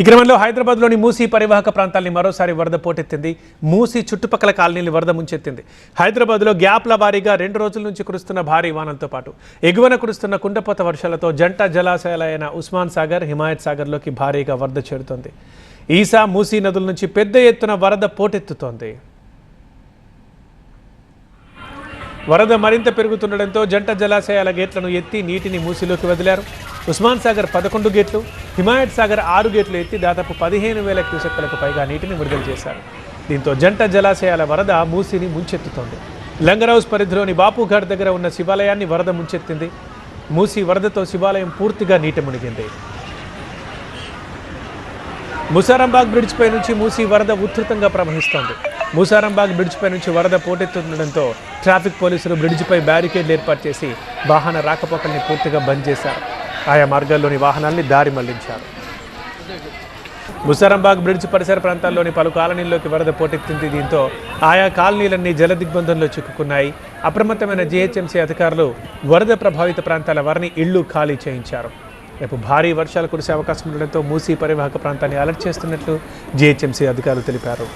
ఈ క్రమంలో హైదరాబాద్లోని మూసీ పరివాహక ప్రాంతాల్ని మరోసారి వరద పోటెత్తింది. మూసీ చుట్టుపక్కల కాలనీలు వరద ముంచెత్తింది. హైదరాబాద్లో గ్యాప్ల వారీగా 2 రోజుల నుంచి కురుస్తున్న భారీ వానలతో పాటు ఎగువన కురుస్తున్న కుండపోత వర్షాలతో జంట జలాశయాలైన ఉస్మాన్ సాగర్, హిమాయత్ సాగర్లోకి భారీగా వరద చేరుతోంది. ఈసా, మూసీ నదుల నుంచి పెద్ద ఎత్తున వరద పోటెత్తుతోంది. వరద మరింత పెరుగుతుండటంతో జంట జలాశయాల గేట్లను ఎత్తి నీటిని మూసీలోకి వదిలారు. ఉస్మాన్ సాగర్ 11 గేట్లు, హిమాయత్ సాగర్ 6 గేట్లు ఎత్తి దాదాపు 15,000 క్యూసెక్కులకు పైగా నీటిని విడుదల చేశారు. దీంతో జంట జలాశయాల వరద మూసీని ముంచెత్తుతోంది. లంగరౌస్ పరిధిలోని బాపుఘాట్ దగ్గర ఉన్న శివాలయాన్ని వరద ముంచెత్తింది. మూసీ వరదతో శివాలయం పూర్తిగా నీట మునిగింది. ముసారంబాగ్ బ్రిడ్జ్పై నుంచి మూసీ వరద ఉధృతంగా ప్రవహిస్తోంది. ముసారంబాగ్ బ్రిడ్జ్పై నుంచి వరద పోటెత్తుండటంతో ట్రాఫిక్ పోలీసులు బ్రిడ్జిపై బ్యారికేడ్లు ఏర్పాటు చేసి వాహన రాకపోకల్ని పూర్తిగా బంద్ చేశారు. ఆయా మార్గాల్లోని వాహనాల్ని దారి మళ్లించారు. ముసారంబాగ్ బ్రిడ్జ్ పరిసర ప్రాంతాల్లోని పలు కాలనీల్లోకి వరద పోటెత్తింది. దీంతో ఆయా కాలనీలన్నీ జలదిగ్బంధంలో చిక్కుకున్నాయి. అప్రమత్తమైన జీహెచ్ఎంసీ అధికారులు వరద ప్రభావిత ప్రాంతాల వారిని ఇళ్లు ఖాళీ చేయించారు. రేపు భారీ వర్షాలు కురిసే అవకాశం ఉండడంతో మూసీ పరివాహక ప్రాంతాన్ని అలర్ట్ చేస్తున్నట్లు జీహెచ్ఎంసీ అధికారులు తెలిపారు.